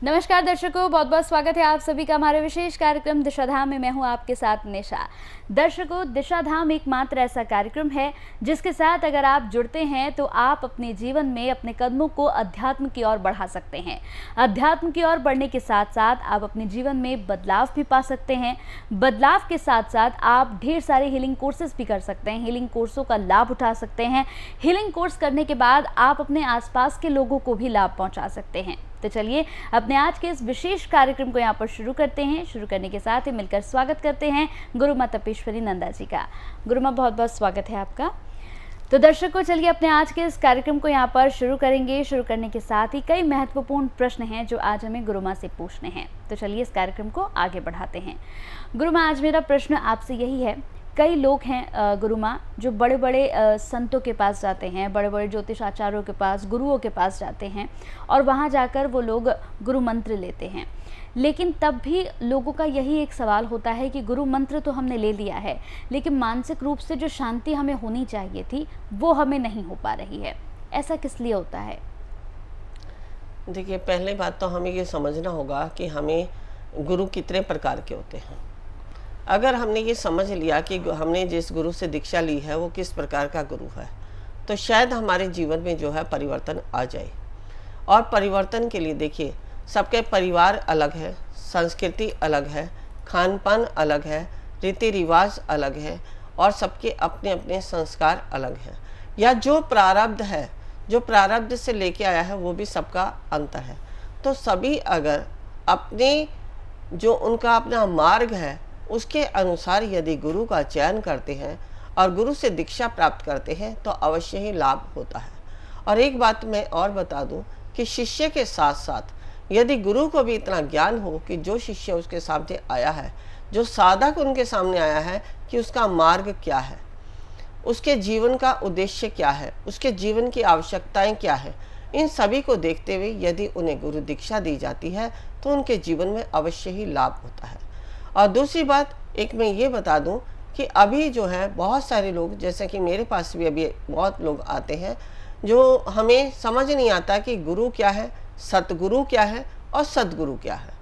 नमस्कार दर्शकों, बहुत बहुत स्वागत है आप सभी का हमारे विशेष कार्यक्रम दिशाधाम में। मैं हूं आपके साथ निशा। दर्शकों, दिशाधाम एकमात्र ऐसा कार्यक्रम है जिसके साथ अगर आप जुड़ते हैं तो आप अपने जीवन में अपने कदमों को अध्यात्म की ओर बढ़ा सकते हैं। अध्यात्म की ओर बढ़ने के साथ साथ आप अपने जीवन में बदलाव भी पा सकते हैं। बदलाव के साथ साथ आप ढेर सारे हीलिंग कोर्सेज भी कर सकते हैं, हीलिंग कोर्सों का लाभ उठा सकते हैं। हीलिंग कोर्स करने के बाद आप अपने आसपास के लोगों को भी लाभ पहुंचा सकते हैं। तो चलिए अपने आज के इस विशेष कार्यक्रम को यहाँ पर शुरू करते हैं। शुरू करने के साथ ही मिलकर स्वागत करते हैं गुरु माँ तपेश्वरी नंदा जी का। गुरु माँ, बहुत बहुत स्वागत है आपका। तो दर्शकों, चलिए अपने आज के इस कार्यक्रम को यहाँ पर शुरू करेंगे। शुरू करने के साथ ही कई महत्वपूर्ण प्रश्न हैं जो आज हमें गुरु माँ से पूछने हैं। तो चलिए इस कार्यक्रम को आगे बढ़ाते हैं। गुरु माँ, आज मेरा प्रश्न आपसे यही है, कई लोग हैं गुरु माँ जो बड़े बड़े संतों के पास जाते हैं, बड़े बड़े ज्योतिषाचार्यों के पास, गुरुओं के पास जाते हैं और वहाँ जाकर वो लोग गुरु मंत्र लेते हैं। लेकिन तब भी लोगों का यही एक सवाल होता है कि गुरु मंत्र तो हमने ले लिया है, लेकिन मानसिक रूप से जो शांति हमें होनी चाहिए थी वो हमें नहीं हो पा रही है। ऐसा किस लिए होता है? देखिए, पहले बात तो हमें ये समझना होगा कि हमें गुरु कितने प्रकार के होते हैं। अगर हमने ये समझ लिया कि हमने जिस गुरु से दीक्षा ली है वो किस प्रकार का गुरु है, तो शायद हमारे जीवन में जो है परिवर्तन आ जाए। और परिवर्तन के लिए देखिए, सबके परिवार अलग है, संस्कृति अलग है, खान पान अलग है, रीति रिवाज अलग है और सबके अपने अपने संस्कार अलग हैं। या जो प्रारब्ध है, जो प्रारब्ध से लेके आया है वो भी सबका अंतर है। तो सभी अगर अपने जो उनका अपना मार्ग है उसके अनुसार यदि गुरु का चयन करते हैं और गुरु से दीक्षा प्राप्त करते हैं तो अवश्य ही लाभ होता है। और एक बात मैं और बता दूं कि शिष्य के साथ साथ यदि गुरु को भी इतना ज्ञान हो कि जो शिष्य उसके सामने आया है, जो साधक उनके सामने आया है, कि उसका मार्ग क्या है, उसके जीवन का उद्देश्य क्या है, उसके जीवन की आवश्यकताएं क्या है, इन सभी को देखते हुए यदि उन्हें गुरु दीक्षा दी जाती है तो उनके जीवन में अवश्य ही लाभ होता है। और दूसरी बात एक मैं ये बता दूं कि अभी जो है बहुत सारे लोग, जैसे कि मेरे पास भी अभी बहुत लोग आते हैं जो हमें समझ नहीं आता कि गुरु क्या है, सतगुरु क्या है और सदगुरु क्या है।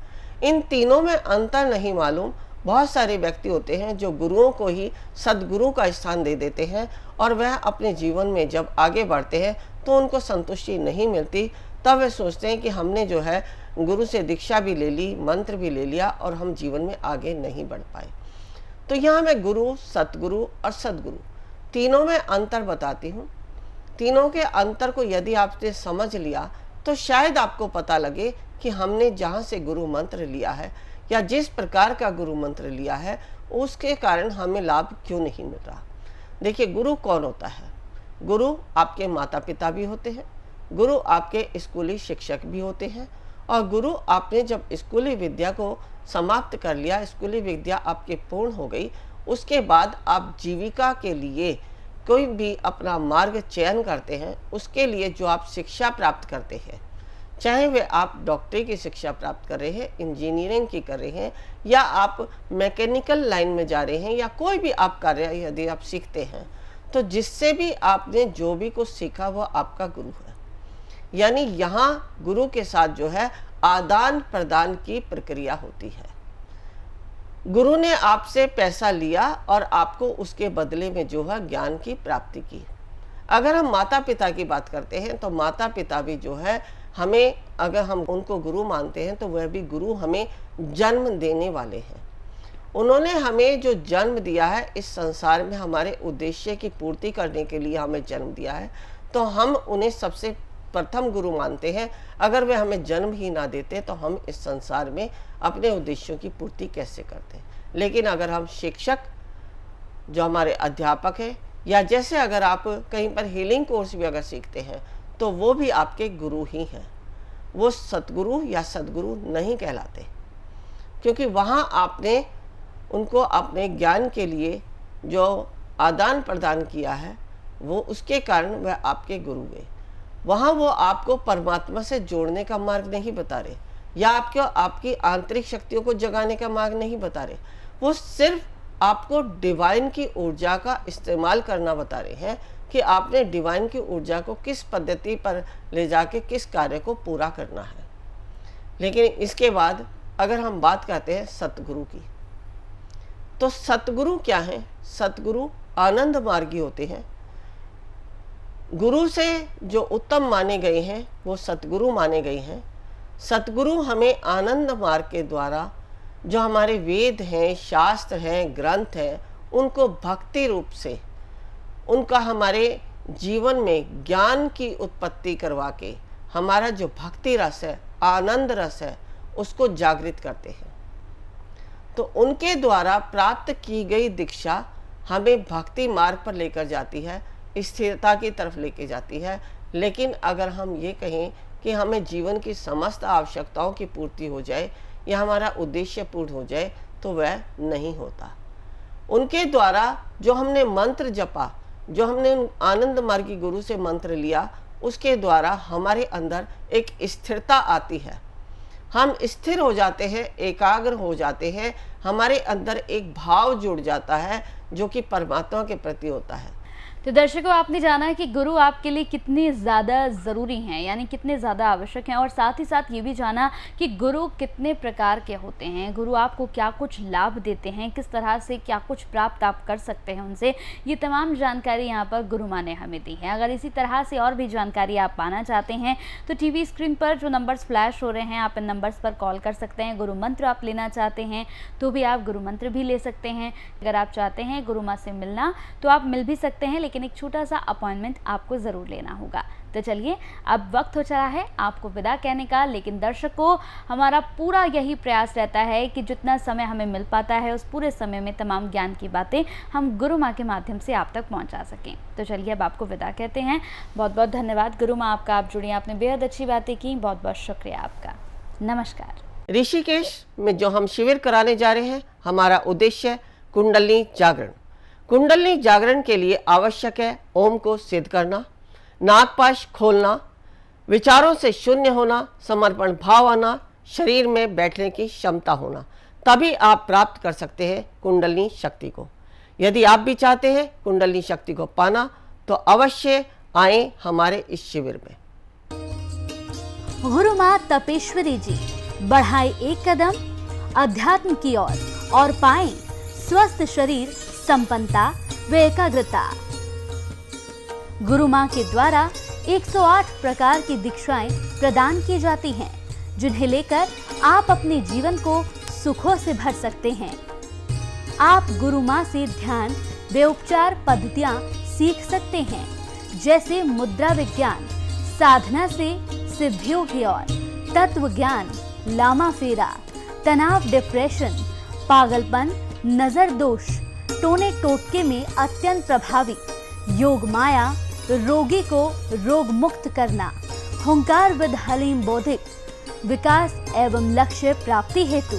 इन तीनों में अंतर नहीं मालूम। बहुत सारे व्यक्ति होते हैं जो गुरुओं को ही सदगुरु का स्थान दे देते हैं और वह अपने जीवन में जब आगे बढ़ते हैं तो उनको संतुष्टि नहीं मिलती। तब वे सोचते हैं कि हमने जो है गुरु से दीक्षा भी ले ली, मंत्र भी ले लिया और हम जीवन में आगे नहीं बढ़ पाए। तो यहाँ मैं गुरु, सतगुरु और सदगुरु तीनों में अंतर बताती हूँ। तीनों के अंतर को यदि आपने समझ लिया तो शायद आपको पता लगे कि हमने जहाँ से गुरु मंत्र लिया है या जिस प्रकार का गुरु मंत्र लिया है उसके कारण हमें लाभ क्यों नहीं मिल रहा। देखिए, गुरु कौन होता है? गुरु आपके माता पिता भी होते हैं, गुरु आपके स्कूली शिक्षक भी होते हैं और गुरु आपने जब स्कूली विद्या को समाप्त कर लिया, स्कूली विद्या आपके पूर्ण हो गई, उसके बाद आप जीविका के लिए कोई भी अपना मार्ग चयन करते हैं, उसके लिए जो आप शिक्षा प्राप्त करते हैं, चाहे वे आप डॉक्टरी की शिक्षा प्राप्त कर रहे हैं, इंजीनियरिंग की कर रहे हैं या आप मैकेनिकल लाइन में जा रहे हैं या कोई भी आप कार्य यदि आप सीखते हैं, तो जिससे भी आपने जो भी कुछ सीखा वह आपका गुरु है। यानी यहाँ गुरु के साथ जो है आदान प्रदान की प्रक्रिया होती है। गुरु ने आपसे पैसा लिया और आपको उसके बदले में जो है ज्ञान की प्राप्ति की। अगर हम माता पिता की बात करते हैं तो माता पिता भी जो है हमें, अगर हम उनको गुरु मानते हैं तो वह भी गुरु हमें जन्म देने वाले हैं। उन्होंने हमें जो जन्म दिया है इस संसार में हमारे उद्देश्य की पूर्ति करने के लिए हमें जन्म दिया है, तो हम उन्हें सबसे प्रथम गुरु मानते हैं। अगर वे हमें जन्म ही ना देते तो हम इस संसार में अपने उद्देश्यों की पूर्ति कैसे करते। लेकिन अगर हम शिक्षक, जो हमारे अध्यापक हैं, या जैसे अगर आप कहीं पर हीलिंग कोर्स भी अगर सीखते हैं तो वो भी आपके गुरु ही हैं। वो सतगुरु या सदगुरु नहीं कहलाते, क्योंकि वहाँ आपने उनको अपने ज्ञान के लिए जो आदान प्रदान किया है वो उसके कारण वह आपके गुरु हुए। वहाँ वो आपको परमात्मा से जोड़ने का मार्ग नहीं बता रहे या आपकी आंतरिक शक्तियों को जगाने का मार्ग नहीं बता रहे। वो सिर्फ आपको डिवाइन की ऊर्जा का इस्तेमाल करना बता रहे हैं कि आपने डिवाइन की ऊर्जा को किस पद्धति पर ले जाके किस कार्य को पूरा करना है। लेकिन इसके बाद अगर हम बात करते हैं सतगुरु की, तो सतगुरु क्या है? सतगुरु आनंद मार्गी होते हैं। गुरु से जो उत्तम माने गए हैं वो सतगुरु माने गए हैं। सतगुरु हमें आनंद मार्ग के द्वारा जो हमारे वेद हैं, शास्त्र हैं, ग्रंथ हैं, उनको भक्ति रूप से उनका हमारे जीवन में ज्ञान की उत्पत्ति करवा के हमारा जो भक्ति रस है, आनंद रस है, उसको जागृत करते हैं। तो उनके द्वारा प्राप्त की गई दीक्षा हमें भक्ति मार्ग पर लेकर जाती है, स्थिरता की तरफ लेके जाती है। लेकिन अगर हम ये कहें कि हमें जीवन की समस्त आवश्यकताओं की पूर्ति हो जाए या हमारा उद्देश्य पूर्ण हो जाए, तो वह नहीं होता। उनके द्वारा जो हमने मंत्र जपा, जो हमने आनंद मार्गी गुरु से मंत्र लिया, उसके द्वारा हमारे अंदर एक स्थिरता आती है। हम स्थिर हो जाते हैं, एकाग्र हो जाते हैं, हमारे अंदर एक भाव जुड़ जाता है जो कि परमात्मा के प्रति होता है। तो दर्शकों, आपने जाना कि गुरु आपके लिए कितने ज़्यादा ज़रूरी हैं, यानी कितने ज़्यादा आवश्यक हैं, और साथ ही साथ ये भी जाना कि गुरु कितने प्रकार के होते हैं, गुरु आपको क्या कुछ लाभ देते हैं, किस तरह से क्या कुछ प्राप्त आप कर सकते हैं उनसे। ये तमाम जानकारी यहाँ पर गुरु माँ ने हमें दी है। अगर इसी तरह से और भी जानकारी आप पाना चाहते हैं तो टीवी स्क्रीन पर जो नंबर्स फ्लैश हो रहे हैं, आप इन नंबर्स पर कॉल कर सकते हैं। गुरु मंत्र आप लेना चाहते हैं तो भी आप गुरु मंत्र भी ले सकते हैं। अगर आप चाहते हैं गुरु माँ से मिलना तो आप मिल भी सकते हैं, लेकिन एक छोटा सा अपॉइंटमेंट आपको ज़रूर लेना होगा। तो चलिए, अब वक्त हो चला है आपको विदा कहने का, लेकिन दर्शकों, हमारा पूरा यही प्रयास रहता है कि जितना समय हमें मिल पाता है उस पूरे समय में तमाम ज्ञान की बातें हम गुरु माँ के माध्यम से आप तक पहुँचा सकें। तो चलिए, अब आपको विदा कहते हैं। बहुत बहुत धन्यवाद गुरु माँ आपका, आप जुड़ी, आपने बेहद अच्छी बातें की, बहुत बहुत शुक्रिया आपका। नमस्कार। ऋषिकेश में जो हम शिविर कराने जा रहे हैं, हमारा उद्देश्य कुंडलिनी जागरण। कुंडलिनी जागरण के लिए आवश्यक है ओम को सिद्ध करना, नागपाश खोलना, विचारों से शून्य होना, समर्पण भाव आना, शरीर में बैठने की क्षमता होना, तभी आप प्राप्त कर सकते हैं कुंडलिनी शक्ति को। यदि आप भी चाहते हैं कुंडलिनी शक्ति को पाना तो अवश्य आएं हमारे इस शिविर में। गुरु माँ तपेश्वरी जी बढ़ाए एक कदम अध्यात्म की ओर और पाएं स्वस्थ शरीर, संपन्नता व एकाग्रता। गुरु माँ के द्वारा 108 प्रकार की दीक्षाएं प्रदान की जाती हैं, जिन्हें लेकर आप अपने जीवन को सुखों से भर सकते हैं। आप गुरु माँ से ध्यान व उपचार पद्धतियां सीख सकते हैं, जैसे मुद्रा विज्ञान, साधना से सिद्धियों की ओर, तत्व ज्ञान, लामा फेरा, तनाव, डिप्रेशन, पागलपन, नजर दोष, टोने टोटके में अत्यंत प्रभावी, योग माया, रोगी को रोग मुक्त करना, हुंकार विद हलीम बौद्धिक, विकास एवं लक्ष्य प्राप्ति हेतु,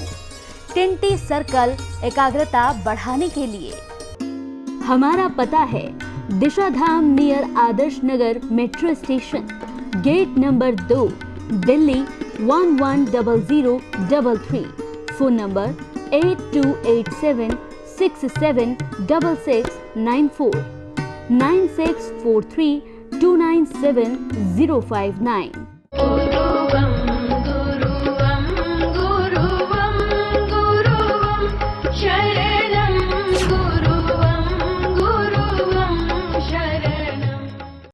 टिंटी सर्कल, एकाग्रता बढ़ाने के लिए। हमारा पता है Disha Dham near Adarsh Nagar metro station, gate number 2, Delhi 110033। Phone number 8287 676694 9643 297 059।